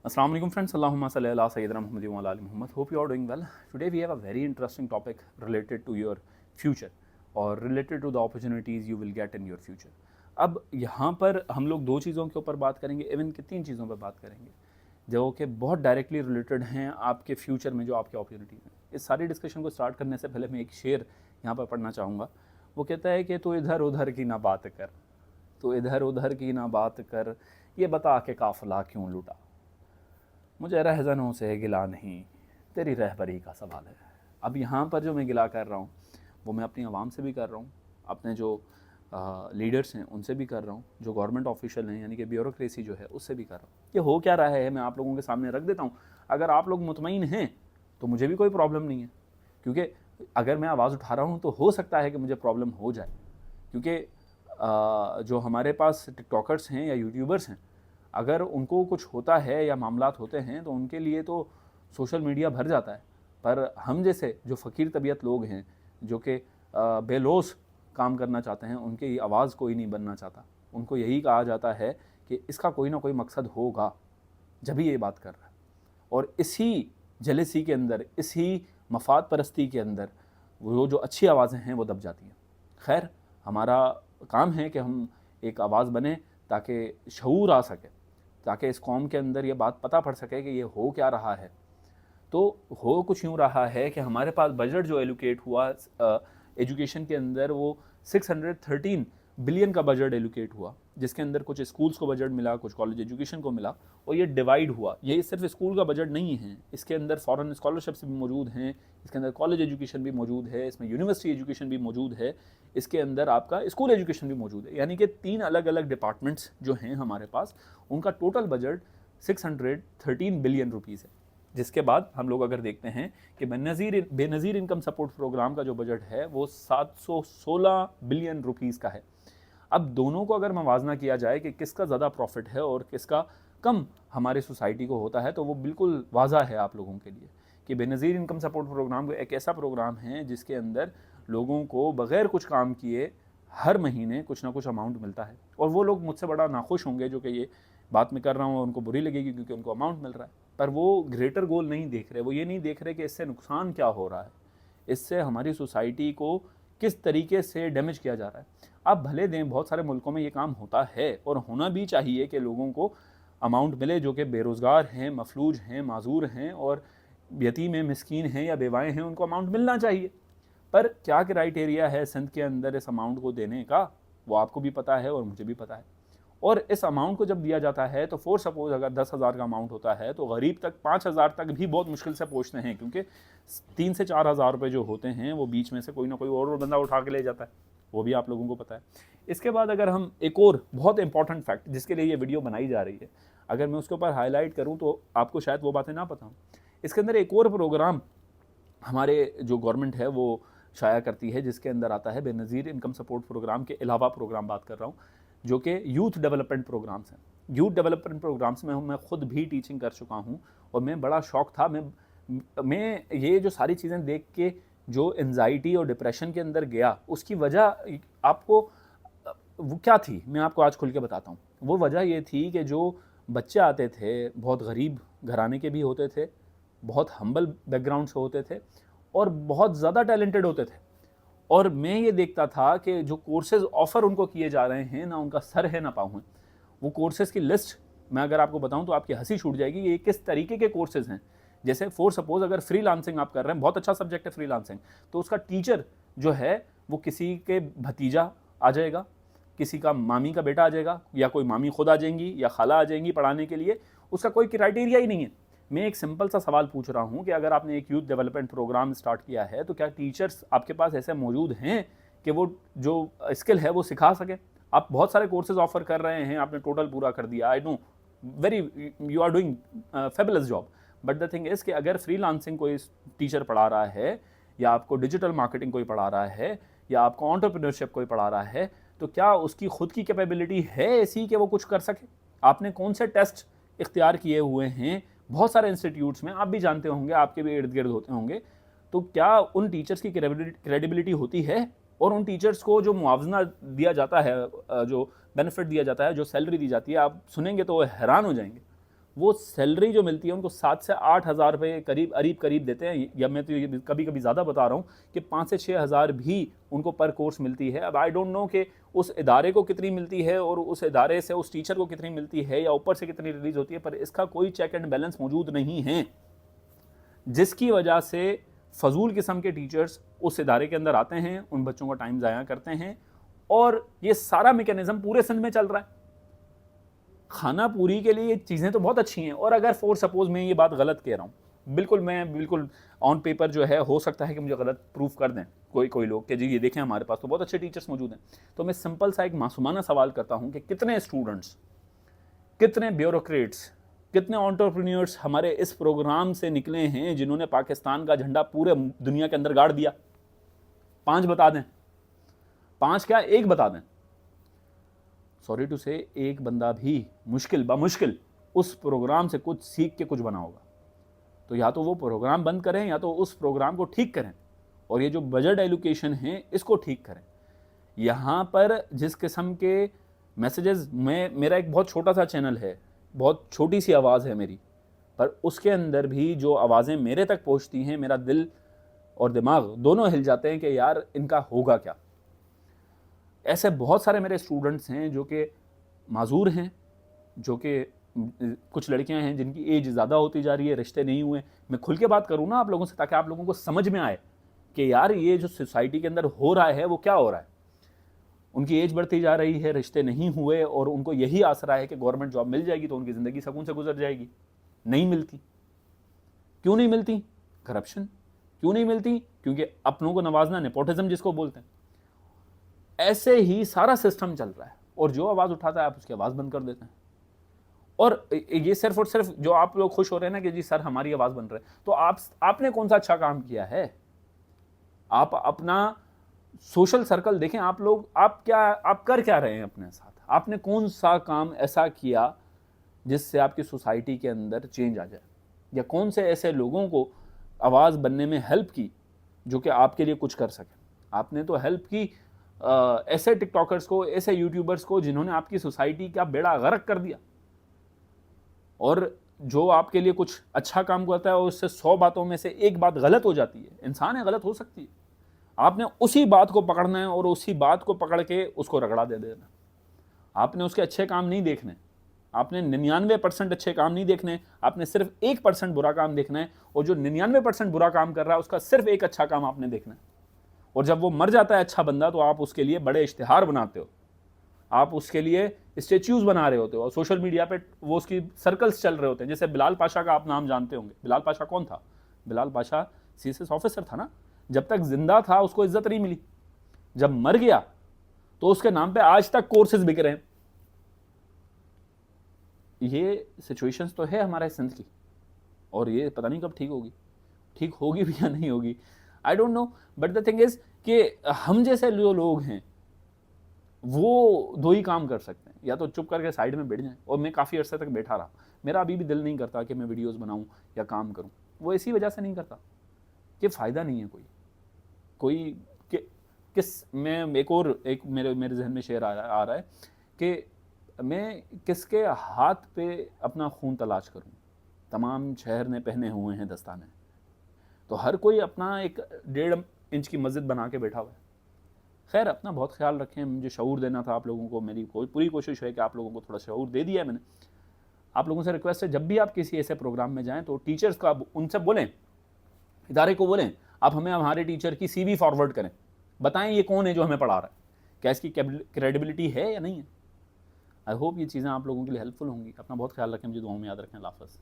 Assalamu alaikum friends, Allahumma salli ala Sayyidina Muhammadin wa ala ali Muhammad. Hope you are doing well. Today we have a very interesting topic related to your future or related to the opportunities you will get in your future. अब यहाँ पर हम लोग दो चीज़ों के ऊपर बात करेंगे, इवन कि तीन चीज़ों पर बात करेंगे जो कि बहुत डायरेक्टली रिलेटेड हैं आपके फ्यूचर में जो आपके अपॉर्चुनिटीज़ हैं। इस सारी डिस्कशन को स्टार्ट करने से पहले मैं एक शेर यहाँ पर पढ़ना चाहूँगा। वो कहता है कि तू इधर उधर की ना बात कर, तू इधर उधर की ना बात कर, ये बता के काफ़िला क्यों लूटा, मुझे रहज़नों से गिला नहीं, तेरी रहबरी का सवाल है। अब यहाँ पर जो मैं गिला कर रहा हूँ वो मैं अपनी आवाम से भी कर रहा हूँ, अपने जो लीडर्स हैं उनसे भी कर रहा हूँ, जो गवर्नमेंट ऑफिशियल हैं यानी कि ब्यूरोक्रेसी जो है उससे भी कर रहा हूँ। ये हो क्या रहा है मैं आप लोगों के सामने रख देता हूँ। अगर आप लोग मुतमईन हैं तो मुझे भी कोई प्रॉब्लम नहीं है, क्योंकि अगर मैं आवाज़ उठा रहा हूँ तो हो सकता है कि मुझे प्रॉब्लम हो जाए, क्योंकि जो हमारे पास टिकटॉकर्स हैं या यूट्यूबर्स हैं, अगर उनको कुछ होता है या मामलात होते हैं तो उनके लिए तो सोशल मीडिया भर जाता है, पर हम जैसे जो फ़कीर तबीयत लोग हैं जो कि बेलौस काम करना चाहते हैं, उनकी आवाज़ कोई नहीं बनना चाहता। उनको यही कहा जाता है कि इसका कोई ना कोई मकसद होगा जब ही ये बात कर रहा है, और इसी जलसी के अंदर, इसी मफाद परस्ती के अंदर वो जो अच्छी आवाज़ें हैं वो दब जाती हैं। खैर, हमारा काम है कि हम एक आवाज़ बने ताकि शऊर आ सके, ताकि इस कौम के अंदर ये बात पता पड़ सके कि ये हो क्या रहा है। तो हो कुछ यूँ रहा है कि हमारे पास बजट जो एलोकेट हुआ एजुकेशन के अंदर वो 613 बिलियन का बजट एलोकेट हुआ, जिसके अंदर कुछ स्कूल्स को बजट मिला, कुछ कॉलेज एजुकेशन को मिला, और ये डिवाइड हुआ। ये सिर्फ स्कूल का बजट नहीं है, इसके अंदर फॉरेन स्कॉलरशिप्स भी मौजूद हैं, इसके अंदर कॉलेज एजुकेशन भी मौजूद है, इसमें यूनिवर्सिटी एजुकेशन भी मौजूद है, इसके अंदर आपका स्कूल एजुकेशन भी मौजूद है। यानी कि 3 अलग अलग डिपार्टमेंट्स जो हैं हमारे पास, उनका टोटल बजट 613 बिलियन रुपीज़ है। जिसके बाद हम लोग अगर देखते हैं कि बेनज़ीर इनकम सपोर्ट प्रोग्राम का जो बजट है वो 716 बिलियन रुपीज़ का है। अब दोनों को अगर मवाजना किया जाए कि किसका ज़्यादा प्रॉफिट है और किसका कम हमारे सोसाइटी को होता है, तो वो बिल्कुल वाज़ा है आप लोगों के लिए कि बेनज़ीर इनकम सपोर्ट प्रोग्राम एक ऐसा प्रोग्राम है जिसके अंदर लोगों को बग़ैर कुछ काम किए हर महीने कुछ ना कुछ अमाउंट मिलता है। और वो लोग मुझसे बड़ा नाखुश होंगे जो कि ये बात मैं कर रहा हूँ, उनको बुरी लगेगी क्योंकि उनको अमाउंट मिल रहा है, पर वो ग्रेटर गोल नहीं देख रहे। वो ये नहीं देख रहे कि इससे नुकसान क्या हो रहा है, इससे हमारी सोसाइटी को किस तरीके से डैमेज किया जा रहा है। आप भले दें, बहुत सारे मुल्कों में ये काम होता है और होना भी चाहिए कि लोगों को अमाउंट मिले जो कि बेरोज़गार हैं, मफलूज हैं, माजूर हैं और यतीम हैं, मिस्कीन हैं या बेवाएँ हैं, उनको अमाउंट मिलना चाहिए। पर क्या क्राइटेरिया है सिंध के अंदर इस अमाउंट को देने का, वो आपको भी पता है और मुझे भी पता है। और इस अमाउंट को जब दिया जाता है तो फॉर सपोज अगर 10,000 का अमाउंट होता है तो गरीब तक 5,000 तक भी बहुत मुश्किल से पहुँचते हैं, क्योंकि 3 से 4,000 रुपये जो होते हैं वो बीच में से कोई ना कोई और बंदा उठा के ले जाता है, वो भी आप लोगों को पता है। इसके बाद अगर हम एक और बहुत इंपॉर्टेंट फैक्ट जिसके लिए ये वीडियो बनाई जा रही है, अगर मैं उसके ऊपर हाईलाइट करूँ तो आपको शायद वो बातें ना पता हों। इसके अंदर एक और प्रोग्राम हमारे जो गवर्नमेंट है वो शाया करती है, जिसके अंदर आता है बेनज़ीर इनकम सपोर्ट प्रोग्राम के अलावा प्रोग्राम बात कर रहा हूँ जो कि यूथ डेवलपमेंट प्रोग्राम्स हैं। यूथ डेवलपमेंट प्रोग्राम्स में मैं खुद भी टीचिंग कर चुका हूँ और मैं बड़ा शौक़ था, मैं ये जो सारी चीज़ें देख के जो एंजाइटी और डिप्रेशन के अंदर गया, उसकी वजह आपको वो क्या थी मैं आपको आज खुल के बताता हूँ। वो वजह ये थी कि जो बच्चे आते थे बहुत गरीब घराने के भी होते थे, बहुत हम्बल बैकग्राउंड से होते थे और बहुत ज़्यादा टैलेंटेड होते थे, और मैं ये देखता था कि जो कोर्सेज़ ऑफ़र उनको किए जा रहे हैं, ना उनका सर है ना पाँव है। वो कोर्सेज़ की लिस्ट मैं अगर आपको बताऊं तो आपकी हंसी छूट जाएगी। ये किस तरीके के कोर्सेज़ हैं। जैसे फॉर सपोज़ अगर फ्रीलांसिंग आप कर रहे हैं, बहुत अच्छा सब्जेक्ट है फ्रीलांसिंग, तो उसका टीचर जो है वो किसी के भतीजा आ जाएगा, किसी का मामी का बेटा आ जाएगा, या कोई मामी खुद आ जाएंगी या खाला आ जाएंगी पढ़ाने के लिए। उसका कोई क्राइटेरिया ही नहीं है। मैं एक सिंपल सा सवाल पूछ रहा हूँ कि अगर आपने एक यूथ डेवलपमेंट प्रोग्राम स्टार्ट किया है तो क्या टीचर्स आपके पास ऐसे मौजूद हैं कि वो जो स्किल है वो सिखा सकें? आप बहुत सारे कोर्सेज ऑफर कर रहे हैं, आपने टोटल पूरा कर दिया, I know very you are doing fabulous job, but the thing is कि अगर फ्रीलांसिंग कोई टीचर पढ़ा रहा है, या आपको डिजिटल मार्केटिंग कोई पढ़ा रहा है, या आपको एंटरप्रेन्योरशिप कोई पढ़ा रहा है, तो क्या उसकी खुद की कैपेबिलिटी है ऐसी कि वो कुछ कर सके? आपने कौन से टेस्ट इख्तियार किए हुए हैं बहुत सारे इंस्टीट्यूट्स में, आप भी जानते होंगे, आपके भी इर्द गिर्द होते होंगे, तो क्या उन टीचर्स की क्रेडिबिलिटी होती है? और उन टीचर्स को जो मुआवजा दिया जाता है, जो बेनिफिट दिया जाता है, जो सैलरी दी जाती है, आप सुनेंगे तो हैरान हो जाएंगे। वो सैलरी जो मिलती है उनको 7 से 8 हज़ार रुपये करीब देते हैं, या मैं तो ये कभी कभी ज़्यादा बता रहा हूँ कि 5 से 6 हज़ार भी उनको पर कोर्स मिलती है। अब आई डोंट नो कि उस इदारे को कितनी मिलती है और उस इदारे से उस टीचर को कितनी मिलती है या ऊपर से कितनी रिलीज़ होती है, पर इसका कोई चेक एंड बैलेंस मौजूद नहीं है, जिसकी वजह से फजूल किस्म के टीचर्स उस इदारे के अंदर आते हैं, उन बच्चों का टाइम ज़ाया करते हैं, और ये सारा मैकेनिज्म पूरे सिंध में चल रहा है। खाना पूरी के लिए ये चीज़ें तो बहुत अच्छी हैं, और अगर फॉर सपोज मैं ये बात गलत कह रहा हूँ, बिल्कुल ऑन पेपर जो है, हो सकता है कि मुझे गलत प्रूफ कर दें कोई लोग कि जी ये देखें हमारे पास तो बहुत अच्छे टीचर्स मौजूद हैं, तो मैं सिंपल सा एक मासूमाना सवाल करता हूँ कि कितने स्टूडेंट्स, कितने ब्यूरोक्रेट्स, कितने एंटरप्रेन्योर्स हमारे इस प्रोग्राम से निकले हैं जिन्होंने पाकिस्तान का झंडा पूरे दुनिया के अंदर गाड़ दिया? 5 बता दें, 5 क्या, 1 बता दें। सॉरी टू से, एक बंदा भी मुश्किल उस प्रोग्राम से कुछ सीख के कुछ बना होगा। तो या तो वो प्रोग्राम बंद करें या तो उस प्रोग्राम को ठीक करें, और ये जो बजट एलोकेशन है इसको ठीक करें। यहाँ पर जिस किस्म के मैसेजेस, मेरा एक बहुत छोटा सा चैनल है, बहुत छोटी सी आवाज़ है मेरी, पर उसके अंदर भी जो आवाज़ें मेरे तक पहुँचती हैं, मेरा दिल और दिमाग दोनों हिल जाते हैं कि यार इनका होगा क्या। ऐसे बहुत सारे मेरे स्टूडेंट्स हैं जो कि माजूर हैं, जो कि कुछ लड़कियां हैं जिनकी एज ज़्यादा होती जा रही है, रिश्ते नहीं हुए। मैं खुल के बात करूँ ना आप लोगों से, ताकि आप लोगों को समझ में आए कि यार ये जो सोसाइटी के अंदर हो रहा है वो क्या हो रहा है। उनकी एज बढ़ती जा रही है, रिश्ते नहीं हुए, और उनको यही आसरा है कि गवर्नमेंट जॉब मिल जाएगी तो उनकी ज़िंदगी सुकून से गुजर जाएगी। नहीं मिलती। क्यों नहीं मिलती? करप्शन। क्यों नहीं मिलती? क्योंकि अपनों को नवाजना, नेपोटिज्म जिसको बोलते हैं। ऐसे ही सारा सिस्टम चल रहा है, और जो आवाज़ उठाता है आप उसकी आवाज़ बंद कर देते हैं। और ये सिर्फ और सिर्फ जो आप लोग खुश हो रहे हैं ना कि जी सर हमारी आवाज़ बन रहा है, तो आपने कौन सा अच्छा काम किया है? आप अपना सोशल सर्कल देखें। आप कर क्या रहे हैं अपने साथ? आपने कौन सा काम ऐसा किया जिससे आपकी सोसाइटी के अंदर चेंज आ जाए, या कौन से ऐसे लोगों को आवाज़ बनने में हेल्प की जो कि आपके लिए कुछ कर सके? आपने तो हेल्प की ऐसे टिकटॉकर्स को, ऐसे यूट्यूबर्स को जिन्होंने आपकी सोसाइटी का बेड़ा गर्क कर दिया। और जो आपके लिए कुछ अच्छा काम करता है और उससे 100 बातों में से एक बात गलत हो जाती है। इंसान है, गलत हो सकती है। आपने उसी बात को पकड़ना है और उसी बात को पकड़ के उसको रगड़ा दे देना। आपने उसके अच्छे काम नहीं देखने, आपने 99% अच्छे काम नहीं देखने, आपने सिर्फ 1% बुरा काम देखना है, और जो 99% बुरा काम कर रहा है उसका सिर्फ एक अच्छा काम आपने देखना है। और जब वो मर जाता है अच्छा बंदा, तो आप उसके लिए बड़े इश्तिहार बनाते हो, आप उसके लिए स्टेच्यूज बना रहे होते हो, और सोशल मीडिया पे वो उसकी सर्कल्स चल रहे होते हैं। जैसे बिलाल पाशा का आप नाम जानते होंगे। बिलाल पाशा कौन था? बिलाल पाशा सीएसएस ऑफिसर था ना। जब तक जिंदा था उसको इज्जत नहीं मिली, जब मर गया तो उसके नाम पे आज तक कोर्सेज बिक रहे हैं। ये सिचुएशंस तो है हमारे सिंध की, और ये पता नहीं कब ठीक होगी भी या नहीं होगी, I don't know. But the thing is कि हम जैसे जो लोग हैं वो 2 ही काम कर सकते हैं, या तो चुप करके साइड में बैठ जाएं। और मैं काफ़ी अर्से तक बैठा रहा, मेरा अभी भी दिल नहीं करता कि मैं वीडियोस बनाऊं या काम करूं। वो इसी वजह से नहीं करता कि फ़ायदा नहीं है कोई मैं एक मेरे जहन में शेर आ रहा है कि मैं किसके हाथ पे अपना खून तलाश करूं। तमाम शहर ने पहने हुए हैं दस्ताने, तो हर कोई अपना एक 1.5 इंच की मस्जिद बना के बैठा हुआ है। खैर, अपना बहुत ख्याल रखें। मुझे शऊर देना था आप लोगों को, मेरी पूरी कोशिश है कि आप लोगों को थोड़ा शऊर दे दिया है मैंने। आप लोगों से रिक्वेस्ट है, जब भी आप किसी ऐसे प्रोग्राम में जाएं तो टीचर्स का उनसे बोलें, इदारे को बोलें आप हमें हमारे टीचर की CV फॉरवर्ड करें, बताएं ये कौन है जो हमें पढ़ा रहा है, क्या इसकी क्रेडिबिलिटी है या नहीं है। आई होप ये चीज़ें आप लोगों के लिए हेल्पफुल होंगी। अपना बहुत ख्याल रखें, मुझे दुआओं में याद रखें। अल्लाह हाफ़िज़।